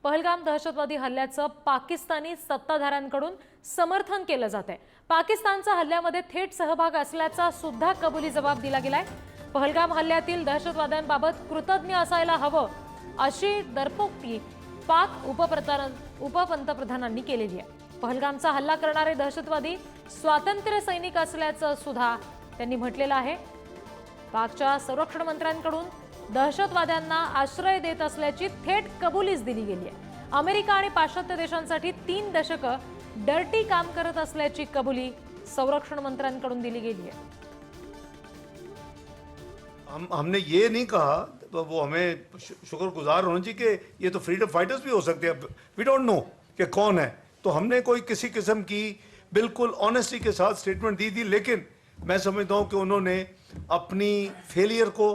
पहलगाम दहशतवादी हल्ल्याचं पाकिस्तानी सत्ताधाऱ्यांकडून समर्थन केलं जातंय। पाकिस्तानचा हल्ल्यामध्ये थेट सहभाग असल्याचा सुद्धा कबुली जबाब दिला गेलाय। पहलगाम हल्ल्यातील दहशतवाद्यांबाबत कृतज्ञ असायला हवं अशी दरपोक्ती पाक उपपंतप्रधानांनी केलेली आहे। पहलगामचा हल्ला करणारे दहशतवादी स्वातंत्र्य सैनिक असल्याचं सुद्धा त्यांनी म्हटलेलं आहे। पाकच्या संरक्षण मंत्र्यांकडून दहशतवाद्यांना आश्रय देत असल्याची थेट कबुलीच दिली गेली आहे। अमेरिका आणि पाश्चात्य देशांसाठी 3 दशकं डर्टी काम करत असल्याची कबुली संरक्षण मंत्र्यांकडून दिली गेली आहे। हमने ये नहीं कहा, तो वो हमें शुक्रगुजार होना चाहिए कि ये तो फ्रीडम फाइटर्स भी हो सकते हैं। वी डोंट नो कि कौन है, तो हमने कोई किसी किस्म की बिल्कुल ऑनेस्टी के साथ स्टेटमेंट दी थी। लेकिन मैं समझता हूँ कि उन्होंने अपनी फेलियर को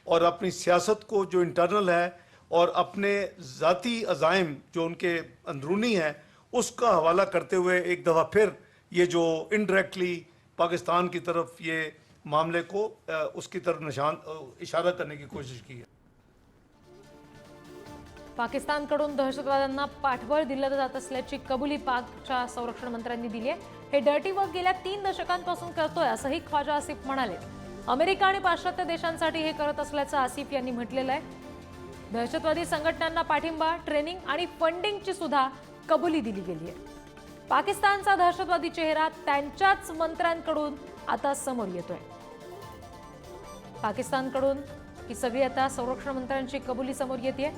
और अपनी सियासत को जो इंटरनल है और अपने ज़ाती अज़ाइम जो उनके अंदरूनी है उसका हवाला करते हुए एक दफ़ा फिर ये जो इनडायरेक्टली पाकिस्तान की तरफ ये मामले को उसकी तरफ इशारा करने की कोशिश की है। पाकिस्तानकडून दहशतवाद्यांना पाठबळ दिलं जात असल्याची कबुली पाकच्या संरक्षण मंत्र्यांनी दिली आहे। हे डर्टी वर्क गेल्या 3 दशकांपासून करतोय असंही ख्वाजा आसिफ म्हणाले। अमेरिका आणि पाश्चात्य देशांसाठी हे करत असल्याचं आसिफ यांनी म्हटलेलं आहे। दहशतवादी संघटनांना पाठिंबा, ट्रेनिंग आणि फंडिंगची सुद्धा कबुली दिली गेली आहे। पाकिस्तानचा दहशतवादी चेहरा त्यांच्याच मंत्र्यांकडून आता समोर येतोय। पाकिस्तानकडून ही सगळी आता संरक्षण मंत्र्यांची कबुली समोर येते।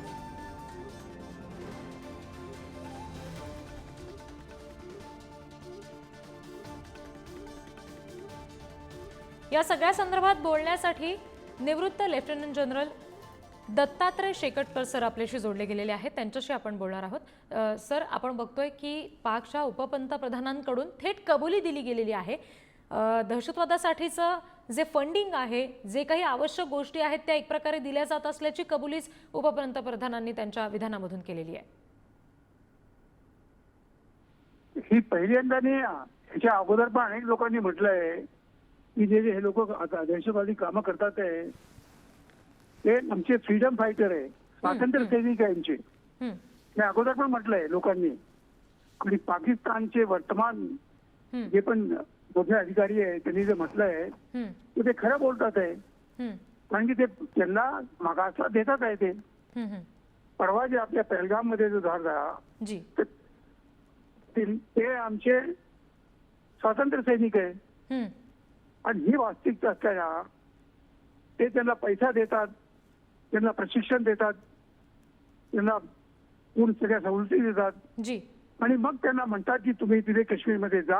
या सगळ्या संदर्भात बोलण्यासाठी निवृत्त lieutenant general Dattatray Shekatkar sir आपल्याशी जोडले गेलेले आहेत। त्यांच्याशी आपण बोलणार आहोत। सर, आपण बघतोय की पाकच्या उपपंतप्रधानांकडून थेट कबुली दिली गेलेली आहे। दहशतवादासाठीचं जे फंडिंग आहे, जे काही आवश्यक गोष्टी आहेत त्या एक प्रकारे दिल्या जात असल्याची कबुलीच उपपंतप्रधानांनी त्यांच्या विधानामधून केलेली आहे। ही पहिल्यांदा नाही, याच्या अगोदर पण अनेक लोकांनी म्हटलंय की जे हे लोक दहशतवादी कामं करतात आहे ते आमचे फ्रीडम फायटर आहे, स्वातंत्र्य सैनिक आहे आमचे। हे अगोदर पण म्हटलंय लोकांनी। आणि पाकिस्तानचे वर्तमान जे पण मोठे अधिकारी आहे त्यांनी जे म्हटलंय ते खरं बोलतात आहे। कारण की ते त्यांना मागासला देतात आहे। परवा जे आपल्या पहलगाम मध्ये जो झाला ते आमचे स्वातंत्र्य सैनिक आहे। आणि ही वास्तविकता असताना ते त्यांना पैसा देतात, त्यांना प्रशिक्षण देतात, त्यांना पूर्ण सगळ्या सवलती देतात आणि मग त्यांना म्हणतात की तुम्ही तिथे काश्मीरमध्ये जा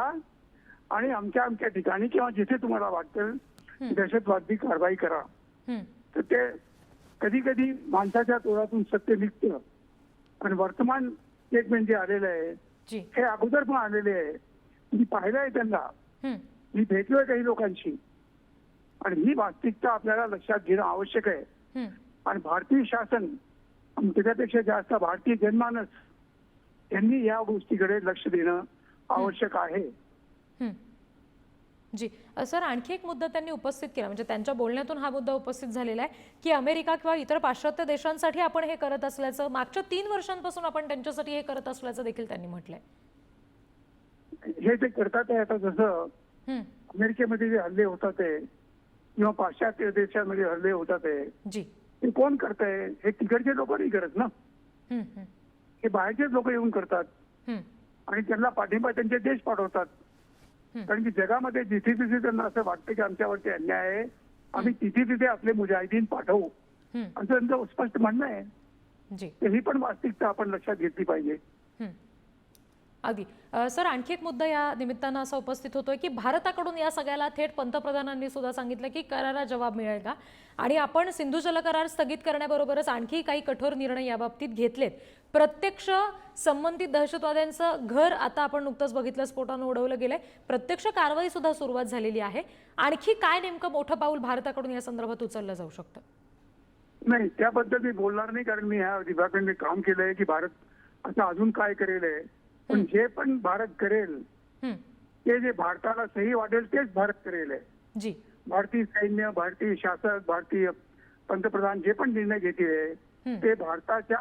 आणि आमच्या आमच्या ठिकाणी किंवा जिथे तुम्हाला वाटतं दहशतवादी कारवाई करा। तर ते कधी कधी माणसाच्या तोंडातून सत्य निघतं। आणि वर्तमान स्टेटमेंट जे आलेलं आहे हे अगोदर पण आलेले आहे। मी पाहिलं आहे त्यांना, मी भेटलोय काही लोकांशी आणि ही वास्तविकता आपल्याला लक्षात घेणं आवश्यक आहे। आणि भारतीय शासन त्याच्यापेक्षा जास्त भारतीय जनमानस यांनी या गोष्टीकडे लक्ष देणं आवश्यक आहे। जी सर, आणखी एक मुद्दा त्यांनी उपस्थित केला, म्हणजे त्यांच्या बोलण्यातून हा मुद्दा उपस्थित झालेला आहे की अमेरिका किंवा इतर पाश्चात्य देशांसाठी आपण हे करत असल्याचं, मागच्या 3 वर्षांपासून आपण त्यांच्यासाठी हे करत असल्याचं देखील त्यांनी म्हटलंय। हे ते करतात आहे। आता जसं अमेरिकेमध्ये जे हल्ले होतात आहे किंवा पाश्चात्य देशांमध्ये हल्ले होतात आहे ते कोण करतंय? हे तिकडचे लोक नाही करत ना, हे बाहेरचेच लोक येऊन करतात आणि त्यांना पाठिंबा त्यांचे देश पाठवतात। कारण की जगामध्ये जिथे तिथे त्यांना असं वाटतं की आमच्यावरती अन्याय आहे, आम्ही तिथे तिथे आपले मुजाहिदीन पाठवू असं त्यांचं स्पष्ट म्हणणं आहे। ही पण वास्तविकता आपण लक्षात घेतली पाहिजे। अगदी सर, आणखी एक मुद्दा या निमित्तानं असा उपस्थित होतोय की भारताकडून या सगळ्याला थेट पंतप्रधानांनी सुद्धा सांगितलं की करारा जवाब मिळेल का, आणि आपण सिंधू जल करार स्थगित करण्याबरोबरच आणखी काही कठोर निर्णय याबाबतीत घेतलेत। प्रत्यक्ष संबंधित दहशतवाद्यांचं घर आता आपण नुकतंच बघितलं स्फोटानं उडवलं गेलंय, प्रत्यक्ष कारवाई सुद्धा सुरुवात झालेली आहे। आणखी काय नेमकं मोठं पाऊल भारताकडून या संदर्भात उचललं जाऊ शकतं? नाही, त्याबद्दल मी बोलणार नाही, कारण मी ह्या विभागाने काम केलंय की भारत आता अजून काय करेल आहे। पण जे पण भारत करेल ते जे भारताला सही वाटेल तेच भारत करेल आहे। भारतीय सैन्य, भारतीय शासक, भारतीय पंतप्रधान जे पण निर्णय घेतील ते भारताच्या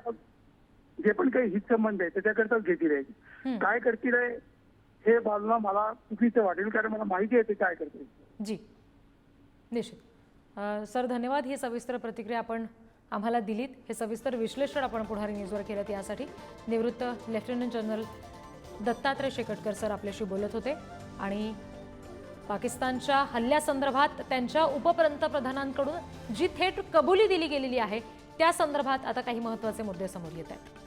जे पण काही हितसंबंध आहे त्याच्याकरताच घेतील आहे. काय करतील आहे हे बाजूला मला चुकीचं वाटेल, कारण मला माहिती आहे ते काय करतील. जी निश्चित. सर धन्यवाद. ही सविस्तर प्रतिक्रिया आपण आम्हाला दिलीत. हे सविस्तर विश्लेषण आपण पुढारी न्यूजवर केलं. यासाठी निवृत्त lieutenant general Dattatray Shekatkar sir आपल्याशी बोलत होते. आणि पाकिस्तानच्या हल्ल्यासंदर्भात त्यांच्या उपपंतप्रधानांकडून जी थेट कबुली दिली गेलेली आहे त्या संदर्भात आता काही महत्त्वाचे मुद्दे समोर येत आहेत.